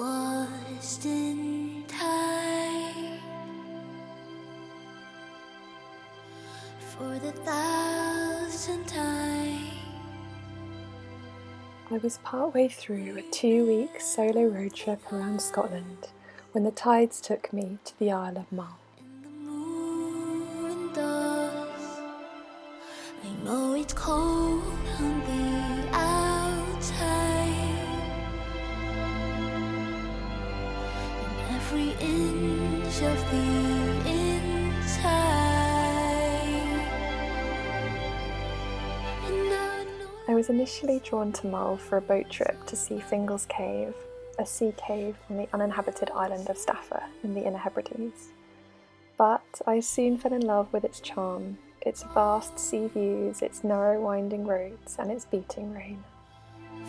lost in time for the 1,000th time. I was partway through a 2-week solo road trip around Scotland when the tides took me to the Isle of Mull. And the moon does. I know it's cold on the outside, and every inch of the inside. And now I know I was initially drawn to Mull for a boat trip to see Fingals Cave, a sea cave on the uninhabited island of Staffa in the Inner Hebrides. But I soon fell in love with its charm, its vast sea views, its narrow winding roads and its beating rain.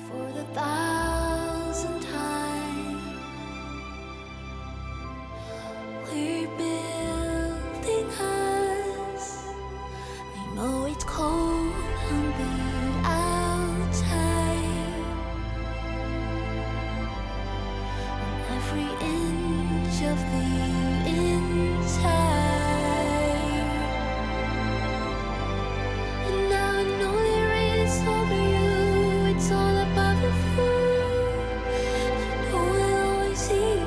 for the 1,000th time. We're building us. I know it's cold on the outside, and every inch of the inside. And now I know there is over you. It's all above the view. You know I'll always see you.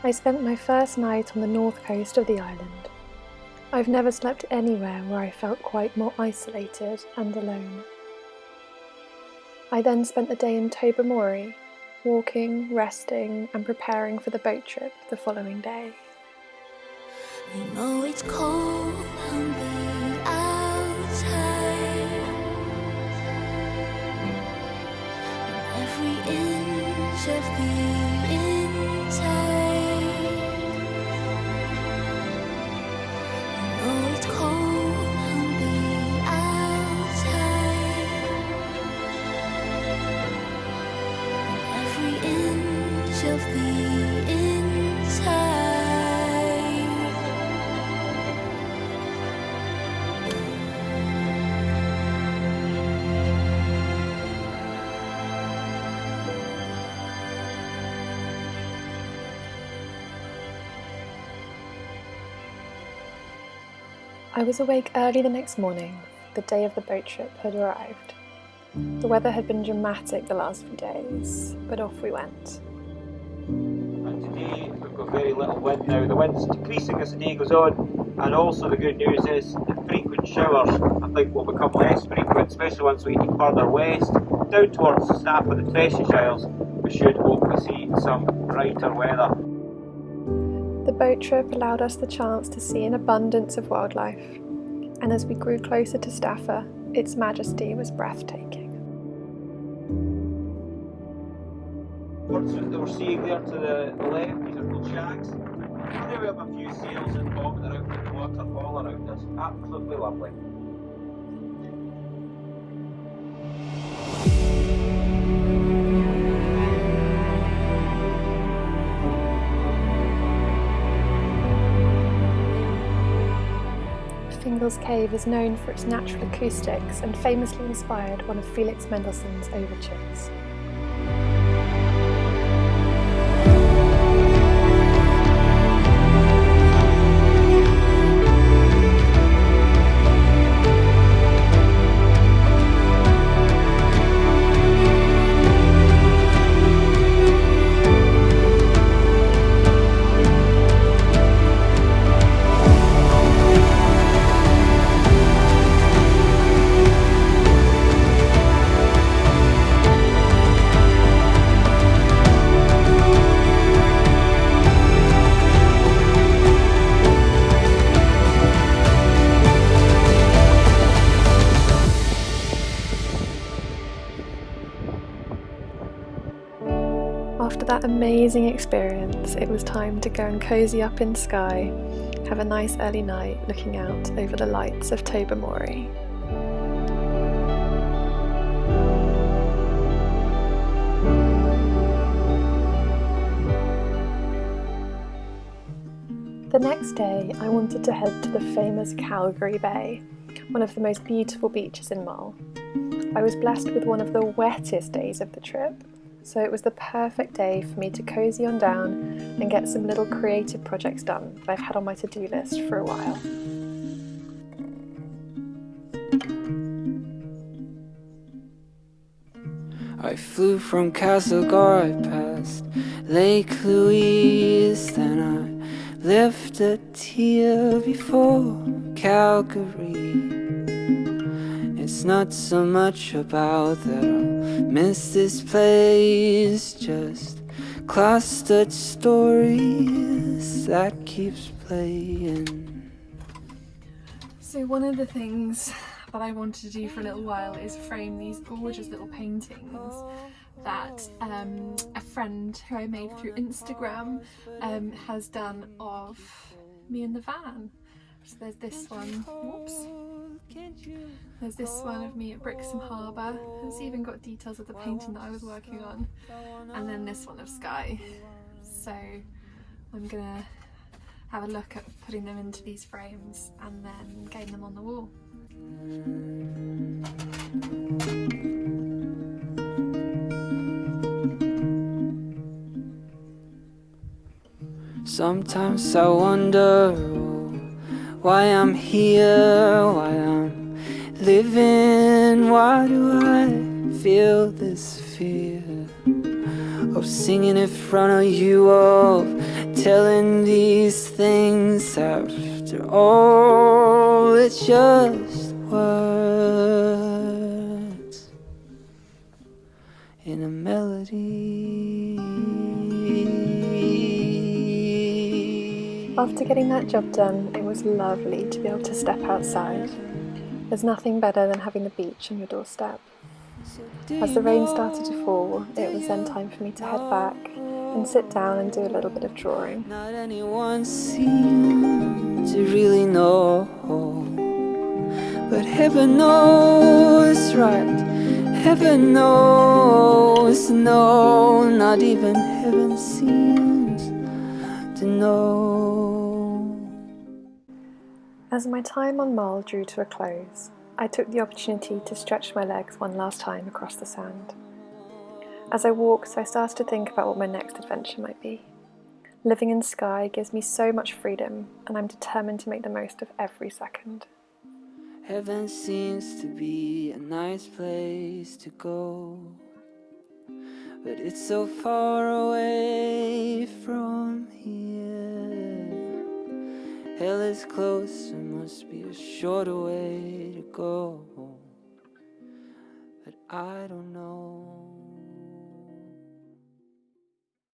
I spent my first night on the north coast of the island. I've never slept anywhere where I felt quite more isolated and alone. I then spent the day in Tobermory, walking, resting and preparing for the boat trip the following day. I know it's cold on the outside, and every inch of the inside. I know it's cold on the outside, and every inch of the inside. I was awake early the next morning. The day of the boat trip had arrived. The weather had been dramatic the last few days, but off we went. And today we've got very little wind now. The wind's decreasing as the day goes on, and also the good news is the frequent showers I think will become less frequent, especially once we get further west, down towards the Staffa and the Treshish Isles. We should hopefully see some brighter weather. The boat trip allowed us the chance to see an abundance of wildlife, and as we grew closer to Staffa, its majesty was breathtaking. Birds that we're seeing there to the left, these are called shags. There we have a few sails and bobbing around in the water all around us. Absolutely lovely. Fingals Cave is known for its natural acoustics and famously inspired one of Felix Mendelssohn's overtures. After that amazing experience, it was time to go and cozy up in Skye, have a nice early night looking out over the lights of Tobermory. The next day, I wanted to head to the famous Calgary Bay, one of the most beautiful beaches in Mull. I was blessed with one of the wettest days of the trip, so it was the perfect day for me to cosy on down and get some little creative projects done that I've had on my to-do list for a while. I flew from Castlegar past Lake Louise, then I left a tear before Calgary. It's not so much about that I'll miss this place, just clustered stories that keeps playing. So one of the things that I wanted to do for a little while is frame these gorgeous little paintings that a friend who I made through Instagram has done of me in the van. So there's this one, whoops. There's this one of me at Brixham Harbour. It's even got details of the painting that I was working on. And then this one of Sky. So I'm gonna have a look at putting them into these frames and then getting them on the wall. Sometimes I wonder why I'm here, why I'm living, why do I feel this fear of singing in front of you, of telling these things. After all, it's just words in a melody. After getting that job done, it was lovely to be able to step outside. There's nothing better than having the beach on your doorstep. As the rain started to fall, it was then time for me to head back and sit down and do a little bit of drawing. Not anyone seemed to really know, but heaven knows, right? Heaven knows, no, not even heaven seems to know. As my time on Mull drew to a close, I took the opportunity to stretch my legs one last time across the sand. As I walked, I started to think about what my next adventure might be. Living in Skye gives me so much freedom, and I'm determined to make the most of every second. Heaven seems to be a nice place to go, but it's so far away from here. Hell is close, there must be a shorter way to go, but I don't know.